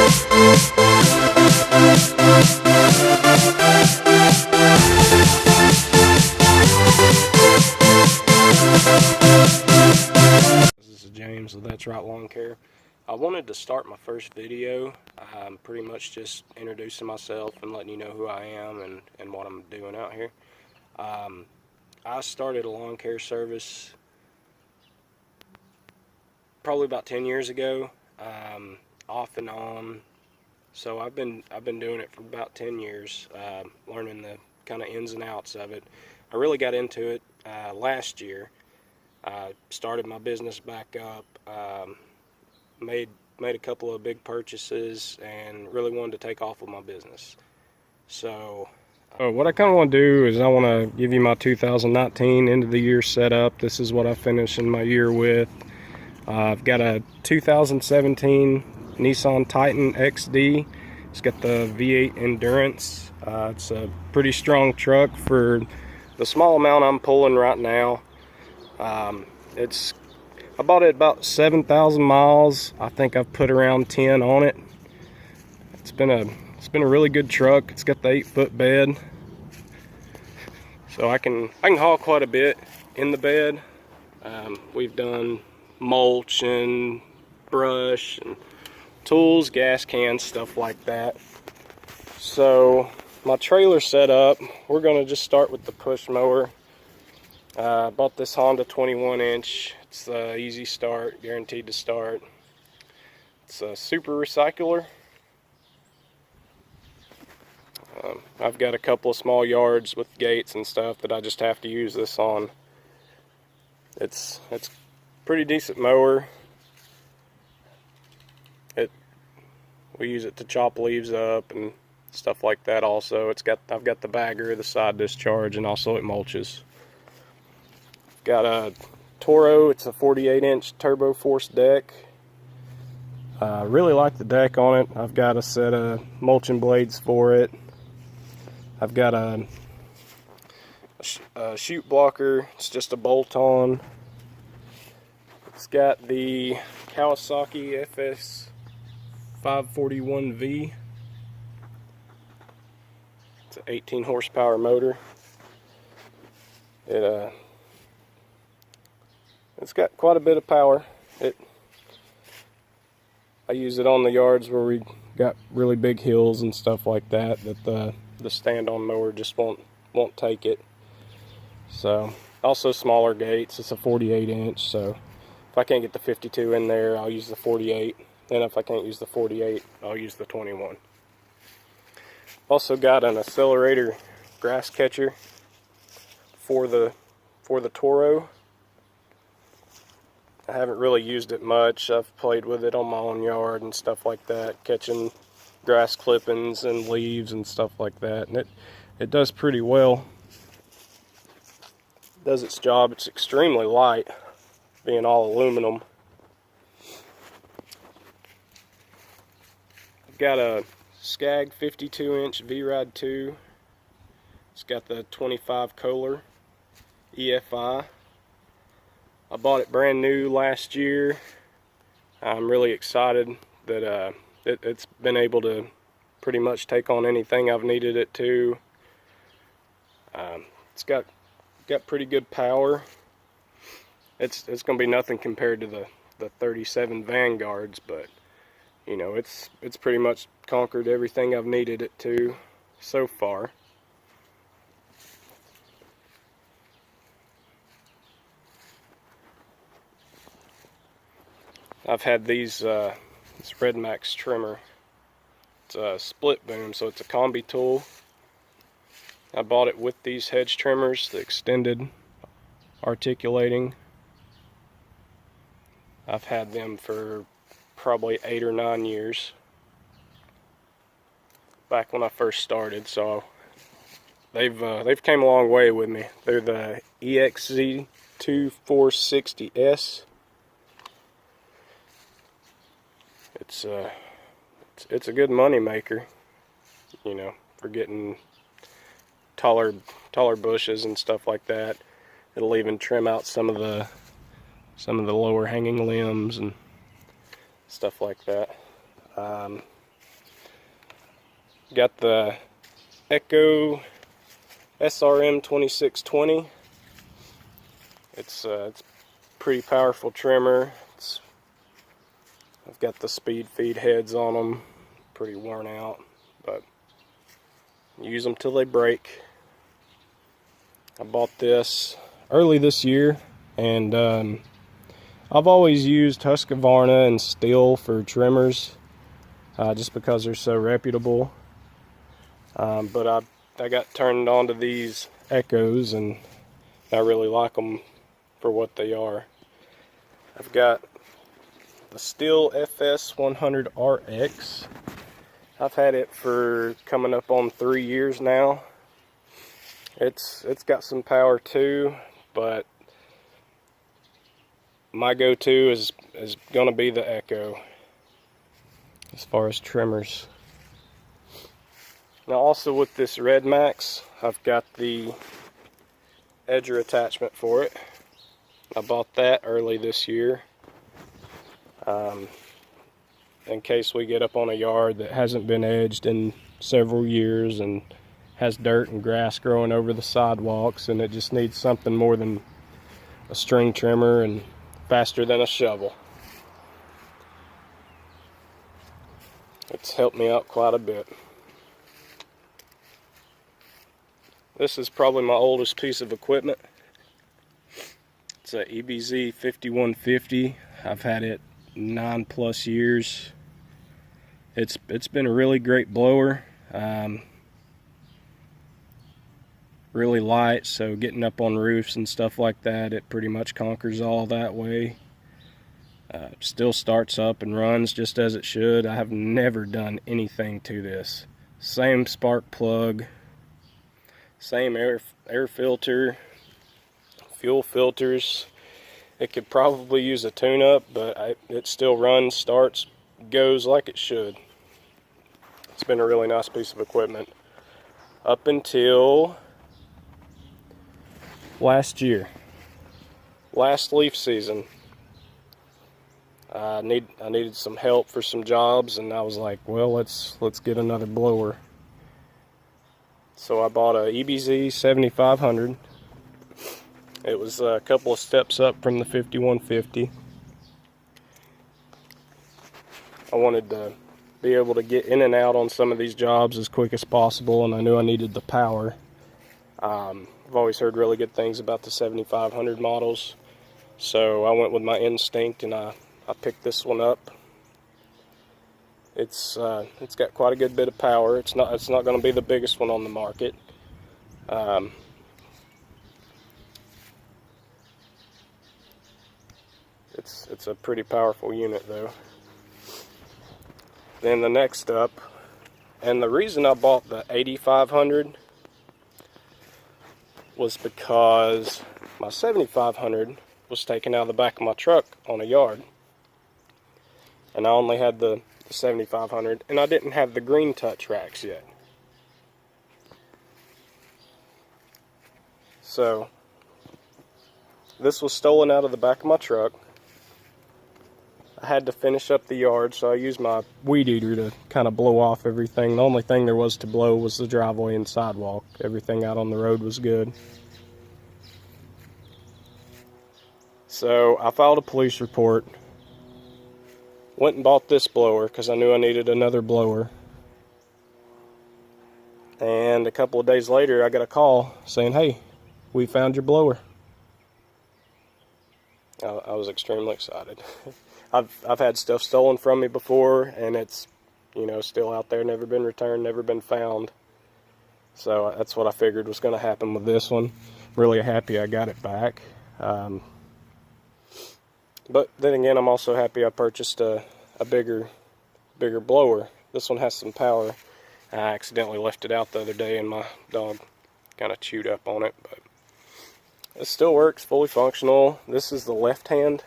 This is James with That's Right Lawn Care. I wanted to start my first video pretty much just introducing myself and letting you know who I am and what I'm doing out here. I started a lawn care service probably about 10 years ago, off and on. So I've been doing it for about 10 years, learning the kind of ins and outs of it. I really got into it last year. Started my business back up, made a couple of big purchases, and really wanted to take off with my business. So what I kind of want to do is I want to give you my 2019 end of the year setup. This is what I finished in my year with. I've got a 2017 Nissan Titan XD. It's got the V8 Endurance. It's a pretty strong truck for the small amount I'm pulling right now. I bought it about 7,000 miles. I think I've put around 10 on it. It's been a really good truck. It's got the 8-foot bed, so I can haul quite a bit in the bed. We've done mulch and brush and tools, gas cans, stuff like that. So my trailer set up, we're going to just start with the push mower. I bought this Honda 21-inch. It's easy start, guaranteed to start. It's a super recycler. I've got a couple of small yards with gates and stuff that I just have to use this on. It's pretty decent mower. We use it to chop leaves up and stuff like that. Also, I've got the bagger, the side discharge, and also it mulches. Got a Toro. It's a 48-inch turbo force deck. Really like the deck on it. I've got a set of mulching blades for it. I've got a chute blocker. It's just a bolt-on. It's got the Kawasaki FS 541V. It's an 18 horsepower motor. It's got quite a bit of power. I use it on the yards where we got really big hills and stuff like that the stand-on mower just won't take it. So also smaller gates. It's a 48-inch, so if I can't get the 52 in there, I'll use the 48. And if I can't use the 48, I'll use the 21. Also got an accelerator grass catcher for the Toro. I haven't really used it much. I've played with it on my own yard and stuff like that, catching grass clippings and leaves and stuff like that, and it does pretty well. It does its job. It's extremely light, being all aluminum. I've got a Skag 52-inch V-Ride 2. It's got the 25 Kohler EFI. I bought it brand new last year. I'm really excited that it's been able to pretty much take on anything I've needed it to. It's got pretty good power. It's going to be nothing compared to the 37 Vanguards, but you know, it's pretty much conquered everything I've needed it to so far. I've had this Red Max trimmer. It's a split boom, so it's a combi tool. I bought it with these hedge trimmers, the extended articulating. I've had them for probably 8 or 9 years, back when I first started, so they've came a long way with me. They're the EXZ2460S. It's a good money maker, you know, for getting taller bushes and stuff like that. It'll even trim out some of the lower hanging limbs and stuff like that. Got the Echo SRM 2620. It's a pretty powerful trimmer. I've got the speed feed heads on them, pretty worn out, but use them till they break. I bought this early this year, and I've always used Husqvarna and Stihl for trimmers, just because they're so reputable. But I got turned on to these Echoes, and I really like them for what they are. I've got the Stihl FS100RX. I've had it for coming up on 3 years now. It's got some power too, but my go-to is going to be the Echo as far as trimmers. Now also with this Red Max, I've got the edger attachment for it. I bought that early this year. In case we get up on a yard that hasn't been edged in several years and has dirt and grass growing over the sidewalks, and it just needs something more than a string trimmer and faster than a shovel. It's helped me out quite a bit. This is probably my oldest piece of equipment. It's a EBZ 5150. I've had it 9+ years. It's been a really great blower. Really light, so getting up on roofs and stuff like that, it pretty much conquers all that way. Still starts up and runs just as it should. I have never done anything to this. Same spark plug, same air filter, fuel filters. It could probably use a tune-up, but it still runs, starts, goes like it should. It's been a really nice piece of equipment up until last year, last leaf season. I needed some help for some jobs, and I was like, well, let's get another blower. So I bought a EBZ 7500. It was a couple of steps up from the 5150. I wanted to be able to get in and out on some of these jobs as quick as possible, and I knew I needed the power. I've always heard really good things about the 7500 models, so I went with my instinct and I picked this one up. It's got quite a good bit of power. It's not going to be the biggest one on the market. It's a pretty powerful unit though. Then the next up, and the reason I bought the 8500 was because my 7500 was taken out of the back of my truck on a yard, and I only had the 7500, and I didn't have the green touch racks yet. So this was stolen out of the back of my truck. I had to finish up the yard, so I used my weed eater to kind of blow off everything. The only thing there was to blow was the driveway and sidewalk. Everything out on the road was good. So I filed a police report, went and bought this blower because I knew I needed another blower. And a couple of days later, I got a call saying, hey, we found your blower. I was extremely excited. I've had stuff stolen from me before, and it's, still out there, never been returned, never been found. So that's what I figured was going to happen with this one. Really happy I got it back. But then again, I'm also happy I purchased a bigger blower. This one has some power. I accidentally left it out the other day, and my dog kind of chewed up on it, but it still works, fully functional. This is the left hand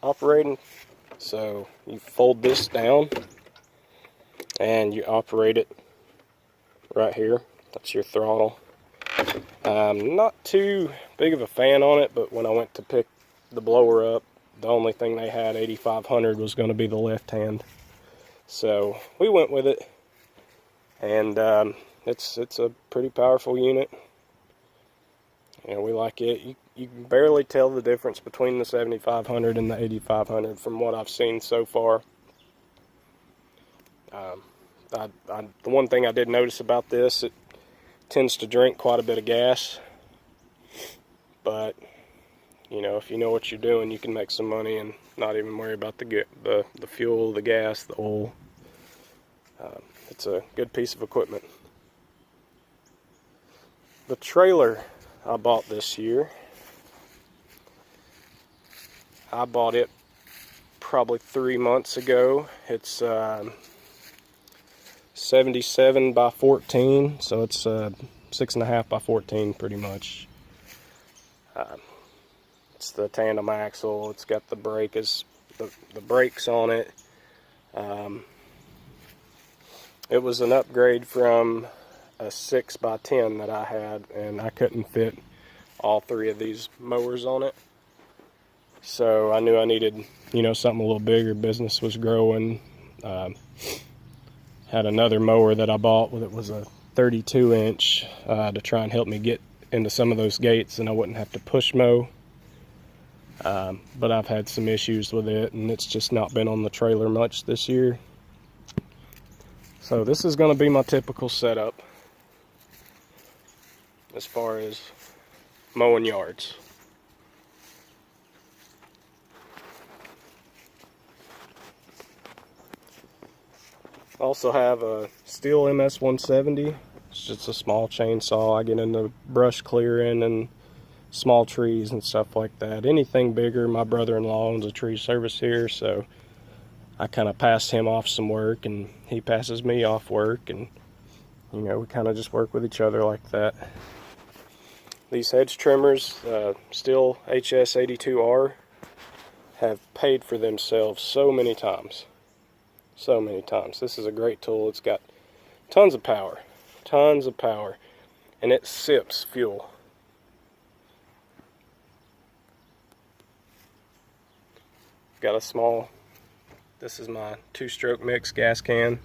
operating, so you fold this down and you operate it right here. That's your throttle. I'm not too big of a fan on it, but when I went to pick the blower up, the only thing they had 8500 was going to be the left hand, so we went with it. and it's a pretty powerful unit. And we like it. You can barely tell the difference between the 7500 and the 8500 from what I've seen so far. The one thing I did notice about this, it tends to drink quite a bit of gas, but you know, if you know what you're doing, you can make some money and not even worry about the fuel, the gas, the oil. It's a good piece of equipment. The trailer I bought this year, I bought it probably 3 months ago. It's 77 by 14, so it's 6.5 by 14 pretty much. It's the tandem axle. It's got the brakes on it. It was an upgrade from a 6 by 10 that I had, and I couldn't fit all 3 of these mowers on it. So I knew I needed, you know, something a little bigger. Business was growing. Had another mower that I bought with it was a 32-inch to try and help me get into some of those gates, and I wouldn't have to push mow. But I've had some issues with it, and it's just not been on the trailer much this year. So this is going to be my typical setup as far as mowing yards. I also have a Stihl MS-170. It's just a small chainsaw. I get into brush clearing and small trees and stuff like that. Anything bigger, my brother-in-law owns a tree service here, so I kind of pass him off some work and he passes me off work, and you know, we kind of just work with each other like that. These hedge trimmers, Stihl HS82R, have paid for themselves so many times. So many times. This is a great tool. It's got tons of power, and it sips fuel. Got a small, this is my 2-stroke mix gas can,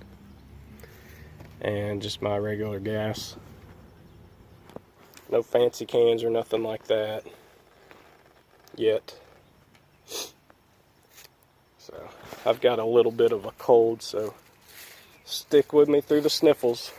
and just my regular gas. No fancy cans or nothing like that yet. So I've got a little bit of a cold, so stick with me through the sniffles.